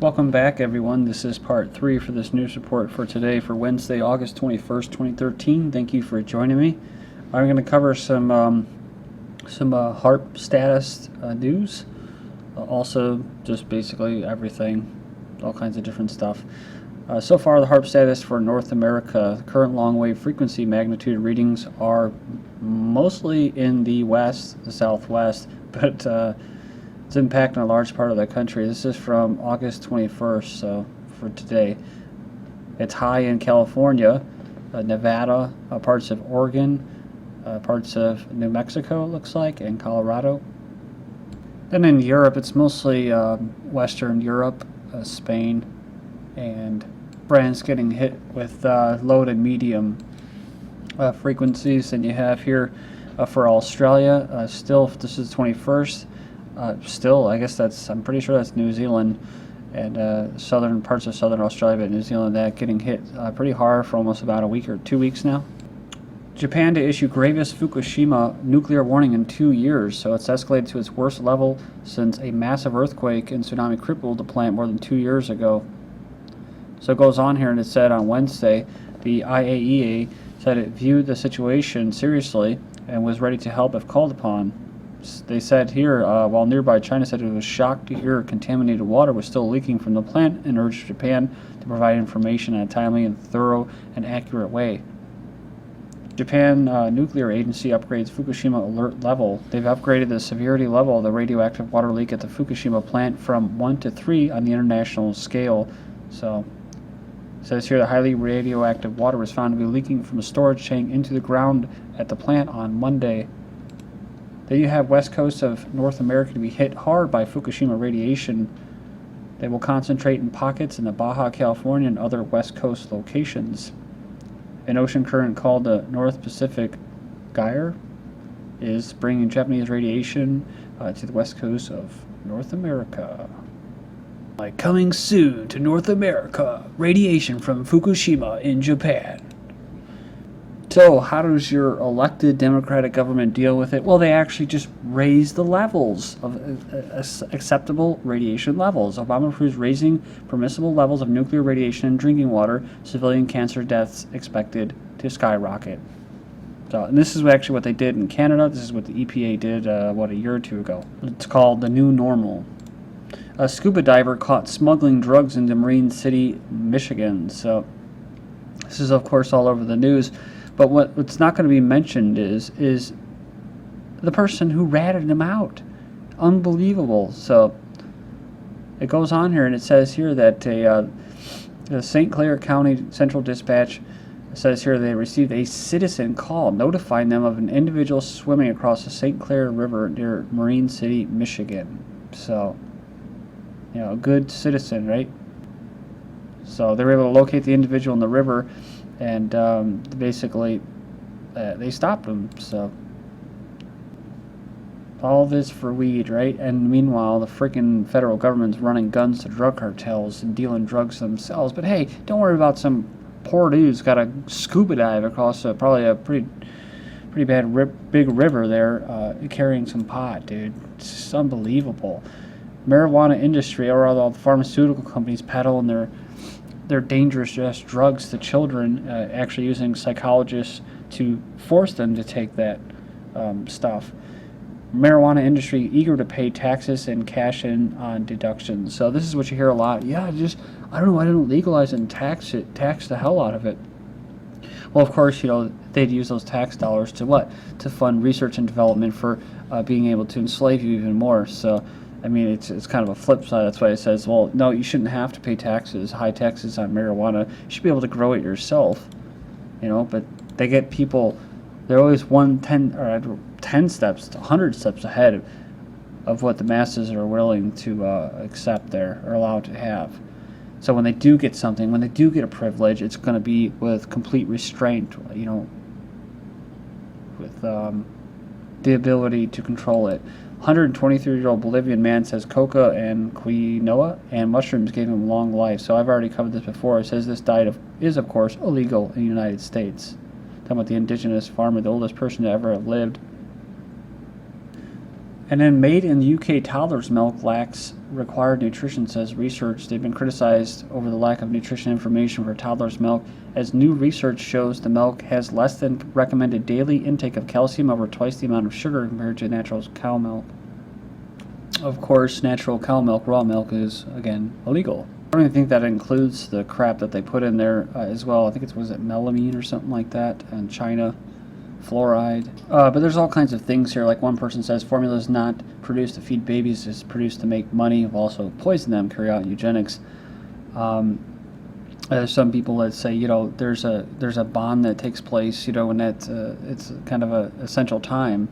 Welcome back, everyone. This is part 3 for this news report for today, for Wednesday, August 21st, 2013. Thank you for joining me. I'm going to cover some HAARP status news. Also, just basically everything, all kinds of different stuff. So far, the HAARP status for North America, current long-wave frequency magnitude readings are mostly in the west, the southwest, but it's impacting a large part of the country. This is from August 21st, so for today. It's high in California, Nevada, parts of Oregon, parts of New Mexico, it looks like, and Colorado. Then in Europe, it's mostly Western Europe, Spain, and France getting hit with low to medium frequencies. And you have here for Australia, still, this is the 21st. Still, I guess I'm pretty sure that's New Zealand and southern parts of southern Australia, but New Zealand, that getting hit pretty hard for almost about a week or 2 weeks now. Japan to issue gravest Fukushima nuclear warning in 2 years, so it's escalated to its worst level since a massive earthquake and tsunami crippled the plant more than 2 years ago. So it goes on here, and it said on Wednesday, the IAEA said it viewed the situation seriously and was ready to help if called upon. They said here, while nearby China said it was shocked to hear contaminated water was still leaking from the plant and urged Japan to provide information in a timely and thorough and accurate way. Japan Nuclear Agency upgrades Fukushima alert level. They've upgraded the severity level of the radioactive water leak at the Fukushima plant from 1 to 3 on the international scale. So it says here the highly radioactive water was found to be leaking from a storage tank into the ground at the plant on Monday. Then you have west coast of North America to be hit hard by Fukushima radiation. They will concentrate in pockets in the Baja California and other west coast locations. An ocean current called the North Pacific Gyre is bringing Japanese radiation to the west coast of North America. Like coming soon to North America, radiation from Fukushima in Japan. So how does your elected Democratic government deal with it? Well, they actually just raise the levels of acceptable radiation levels. Obama approves raising permissible levels of nuclear radiation in drinking water. Civilian cancer deaths expected to skyrocket. So, and this is actually what they did in Canada. This is what the EPA did, a year or two ago. It's called the new normal. A scuba diver caught smuggling drugs into Marine City, Michigan. So this is, of course, all over the news. But what's not going to be mentioned is the person who ratted him out. Unbelievable. So it goes on here, and it says here that the St. Clair County Central Dispatch says here they received a citizen call notifying them of an individual swimming across the St. Clair River near Marine City, Michigan. So, a good citizen, right? So they were able to locate the individual in the river, and basically they stopped him. So all this for weed, right? And meanwhile, the freaking federal government's running guns to drug cartels and dealing drugs themselves. But hey, don't worry about some poor dude who's got a scuba dive across probably a pretty bad big river there, carrying some pot, dude. It's just unbelievable. Marijuana industry, or all the pharmaceutical companies peddling their dangerous drugs to children, actually using psychologists to force them to take that stuff. Marijuana industry eager to pay taxes and cash in on deductions. So this is what you hear a lot. Yeah, I don't know why they don't legalize it and tax the hell out of it. Well, of course, they'd use those tax dollars to what? To fund research and development for being able to enslave you even more. So I mean, it's kind of a flip side. That's why it says, well, no, you shouldn't have to pay high taxes on marijuana. You should be able to grow it yourself, But they get people. They're always 10 steps, 100 steps ahead of what the masses are willing to accept there or allowed to have. So when they do get something, when they do get a privilege, it's going to be with complete restraint, with the ability to control it. 123-year-old Bolivian man says coca and quinoa and mushrooms gave him long life. So I've already covered this before. It says this diet is, of course, illegal in the United States. Talking about the indigenous farmer, the oldest person to ever have lived. And then made in the UK toddler's milk lacks required nutrition, says research. They've been criticized over the lack of nutrition information for toddler's milk, as new research shows the milk has less than recommended daily intake of calcium, over twice the amount of sugar compared to natural cow milk. Of course, natural cow milk, raw milk, is, again, illegal. I don't even think that includes the crap that they put in there as well. I think it was melamine or something like that in China. Fluoride. But there's all kinds of things here. Like one person says, formula is not produced to feed babies, it's produced to make money. We've also poisoned them, carry out eugenics. There's some people that say, there's a bond that takes place, when that it's kind of a essential time.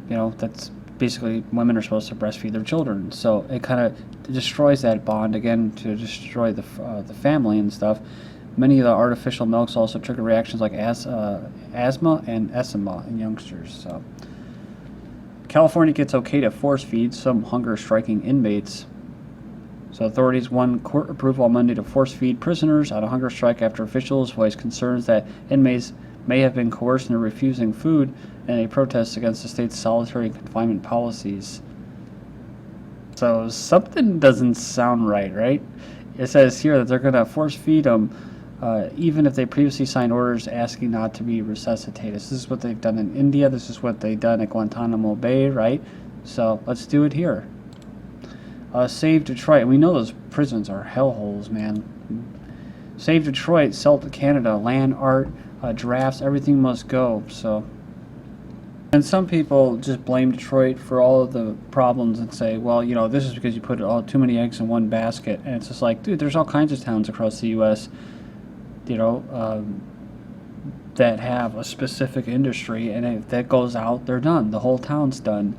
That's basically women are supposed to breastfeed their children. So it kind of destroys that bond again to destroy the family and stuff. Many of the artificial milks also trigger reactions like asthma and eczema in youngsters. So, California gets okay to force feed some hunger-striking inmates. So authorities won court approval on Monday to force feed prisoners on a hunger strike after officials voiced concerns that inmates may have been coerced into refusing food in a protest against the state's solitary confinement policies. So something doesn't sound right? It says here that they're going to force feed them even if they previously signed orders asking not to be resuscitated. This is what they've done in India. This is what they've done at Guantanamo Bay, right? So let's do it here. Save Detroit. We know those prisons are hellholes, man. Save Detroit, sell to Canada, land, art, giraffes, everything must go. So, and some people just blame Detroit for all of the problems and say, well, this is because you put too many eggs in one basket. And it's just like, dude, there's all kinds of towns across the U.S., that have a specific industry, and if that goes out, they're done. The whole town's done.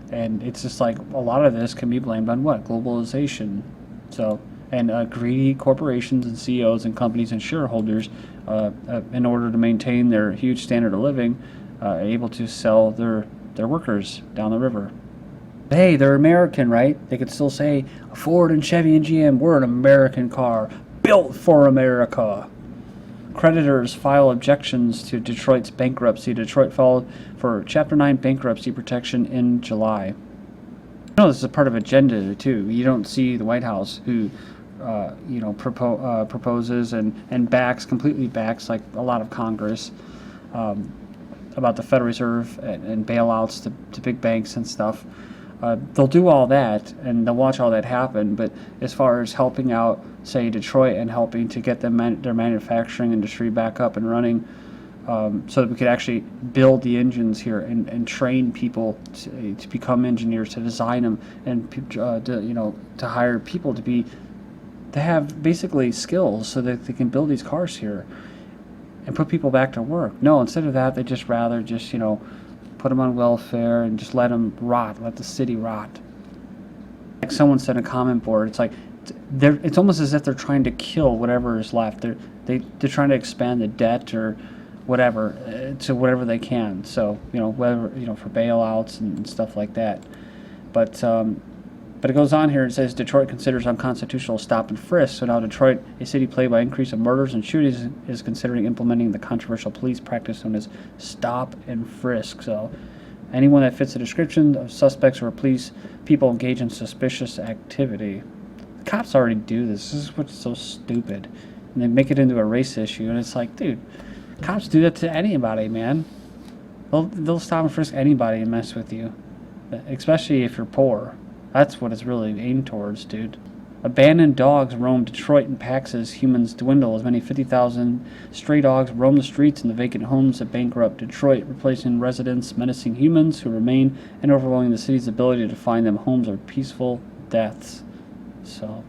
And it's just like a lot of this can be blamed on what? Globalization. So, and greedy corporations and CEOs and companies and shareholders, in order to maintain their huge standard of living, are able to sell their workers down the river. Hey, they're American, right? They could still say Ford and Chevy and GM, we're an American car, built for America. Creditors file objections to Detroit's bankruptcy. Detroit filed for Chapter 9 bankruptcy protection in July. This is a part of agenda, too. You don't see the White House who, proposes and completely backs, like a lot of Congress, about the Federal Reserve and bailouts to big banks and stuff. They'll do all that, and they'll watch all that happen, but as far as helping out, say, Detroit and helping to get their manufacturing industry back up and running, so that we could actually build the engines here and train people to become engineers, to design them, and to hire people to have basically skills so that they can build these cars here and put people back to work. No, instead of that, they just rather put them on welfare and just let them rot, let the city rot. Like someone said in a comment board, it's like it's almost as if they're trying to kill whatever is left. They're trying to expand the debt or whatever to whatever they can. So whether for bailouts and stuff like that. But it goes on here and says Detroit considers unconstitutional stop and frisk. So now Detroit, a city plagued by increase of murders and shootings, is considering implementing the controversial police practice known as stop and frisk. So anyone that fits the description of suspects or people engage in suspicious activity. The cops already do this. This is what's so stupid. And they make it into a race issue, and it's like, dude, cops do that to anybody, man. They'll stop and frisk anybody and mess with you, especially if you're poor. That's what it's really aimed towards, dude. Abandoned dogs roam Detroit in packs as humans dwindle. As many 50,000 stray dogs roam the streets in the vacant homes that bankrupt Detroit, replacing residents, menacing humans who remain, and overwhelming the city's ability to find them homes or peaceful deaths. So,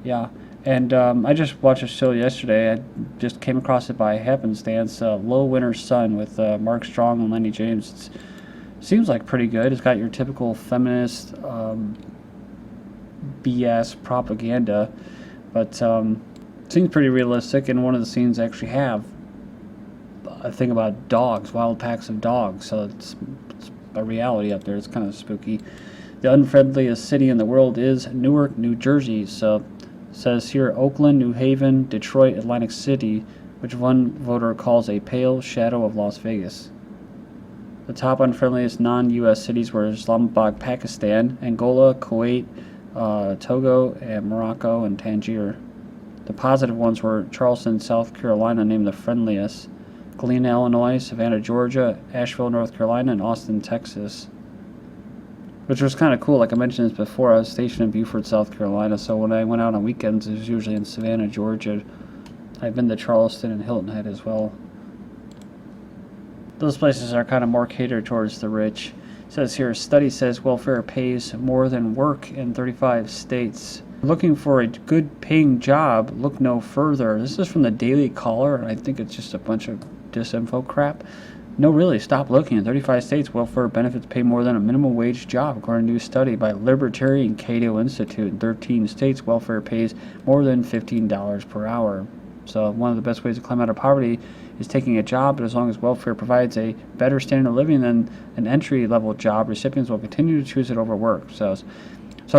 yeah. And I just watched a show yesterday. I just came across it by happenstance. Low Winter Sun with Mark Strong and Lenny James. Seems like pretty good. It's got your typical feminist BS propaganda, but seems pretty realistic. And one of the scenes actually have a thing about dogs, wild packs of dogs. So it's a reality up there. It's kind of spooky. The unfriendliest city in the world is Newark, New Jersey. So it says here Oakland, New Haven, Detroit, Atlantic City, which one voter calls a pale shadow of Las Vegas. The top unfriendliest non-U.S. cities were Islamabad, Pakistan, Angola, Kuwait, Togo, and Morocco, and Tangier. The positive ones were Charleston, South Carolina, named the friendliest, Galena, Illinois, Savannah, Georgia, Asheville, North Carolina, and Austin, Texas. Which was kind of cool. Like I mentioned this before, I was stationed in Beaufort, South Carolina, so when I went out on weekends, it was usually in Savannah, Georgia. I've been to Charleston and Hilton Head as well. Those places are kind of more catered towards the rich. It says here, a study says welfare pays more than work in 35 states. Looking for a good paying job, look no further. This is from the Daily Caller, and I think it's just a bunch of disinfo crap. No, really, stop looking. In 35 states, welfare benefits pay more than a minimum wage job, according to a study by Libertarian Cato Institute. In 13 states, welfare pays more than $15 per hour. So one of the best ways to climb out of poverty is taking a job, but as long as welfare provides a better standard of living than an entry-level job, recipients will continue to choose it over work. So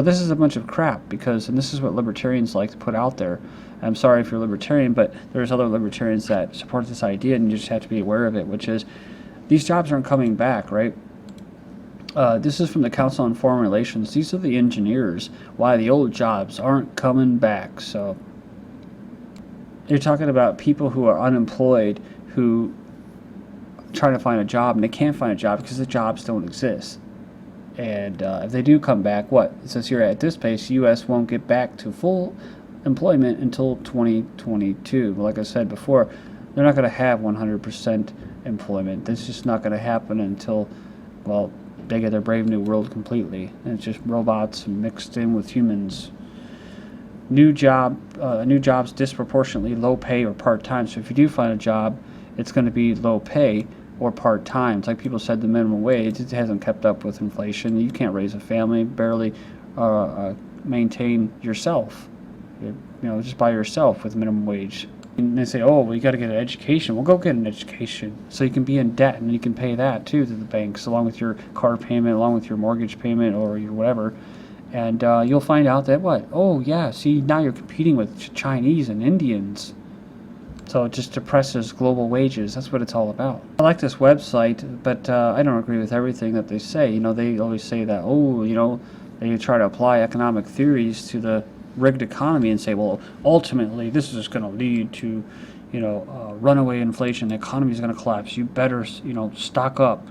this is a bunch of crap, because, and this is what libertarians like to put out there. I'm sorry if you're a libertarian, but there's other libertarians that support this idea, and you just have to be aware of it, which is these jobs aren't coming back, right? This is from the Council on Foreign Relations. These are the engineers, why the old jobs aren't coming back. So you're talking about people who are unemployed, who try to find a job, and they can't find a job because the jobs don't exist. And if they do come back, what? It says here, at this pace, U.S. won't get back to full employment until 2022. But like I said before, they're not going to have 100% employment. That's just not going to happen until, well, they get their Brave New World completely. And it's just robots mixed in with humans. New jobs disproportionately low pay or part-time. So if you do find a job, it's going to be low pay or part-time. It's like people said, the minimum wage, it hasn't kept up with inflation. You can't raise a family, barely maintain yourself, just by yourself with minimum wage. And they say, oh, well, you got to get an education. Well, go get an education so you can be in debt, and you can pay that too to the banks, along with your car payment, along with your mortgage payment, or your whatever. And you'll find out that what? Oh, yeah, see, now you're competing with Chinese and Indians. So it just depresses global wages. That's what it's all about. I like this website, but I don't agree with everything that they say. They always say that, they try to apply economic theories to the rigged economy and say, well, ultimately, this is going to lead to, runaway inflation. The economy is going to collapse. You better, stock up,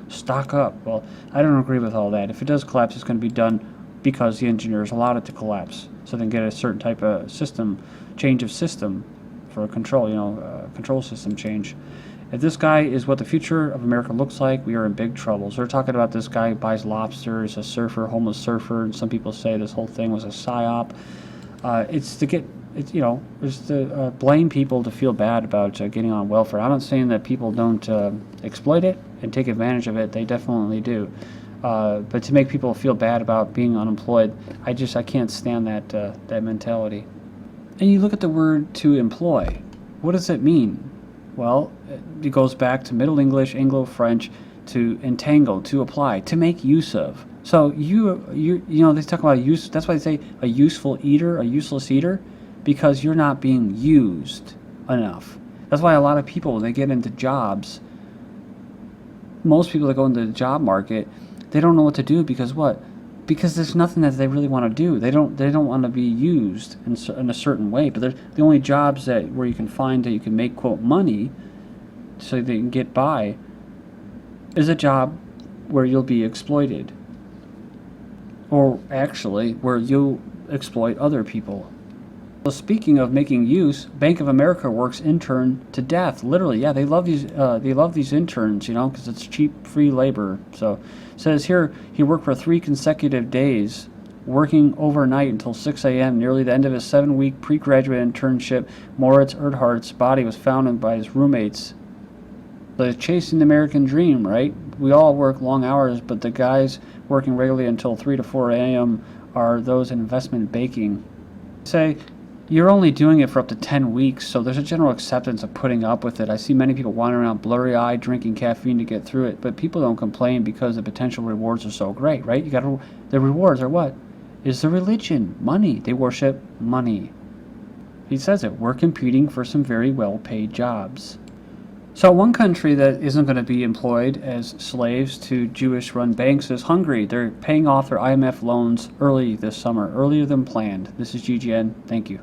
stock up. Well, I don't agree with all that. If it does collapse, it's going to be done because the engineers allowed it to collapse. So then get a certain type of change of system for control, control system change. If this guy is what the future of America looks like, we are in big trouble. So they're talking about this guy who buys lobsters, a surfer, homeless surfer, and some people say this whole thing was a psyop. It's to blame people to feel bad about getting on welfare. I'm not saying that people don't exploit it and take advantage of it. They definitely do. But to make people feel bad about being unemployed, I can't stand that mentality. And you look at the word to employ. What does it mean? Well, it goes back to Middle English, Anglo-French, to entangle, to apply, to make use of. So they talk about use. That's why they say a useful eater, a useless eater, because you're not being used enough. That's why a lot of people, when they get into jobs, most people that go into the job market, they don't know what to do because what? Because there's nothing that they really want to do. They don't want to be used in a certain way. But the only jobs where you can find that you can make, quote, money so they can get by is a job where you'll be exploited. Or actually, where you'll exploit other people. Well, speaking of making use, Bank of America works intern to death. Literally, yeah, they love these interns, because it's cheap, free labor. So it says here he worked for 3 consecutive days, working overnight until 6 a.m. Nearly the end of his 7-week pre-graduate internship, Moritz Erdhart's body was found by his roommates. So chasing the American dream, right? We all work long hours, but the guys working regularly until 3 to 4 a.m. are those in investment banking. Say, you're only doing it for up to 10 weeks, so there's a general acceptance of putting up with it. I see many people wandering around blurry-eyed, drinking caffeine to get through it, but people don't complain because the potential rewards are so great, right? The rewards are what? Is the religion, money. They worship money. He says it. We're competing for some very well-paid jobs. So one country that isn't going to be employed as slaves to Jewish-run banks is Hungary. They're paying off their IMF loans early this summer, earlier than planned. This is GGN. Thank you.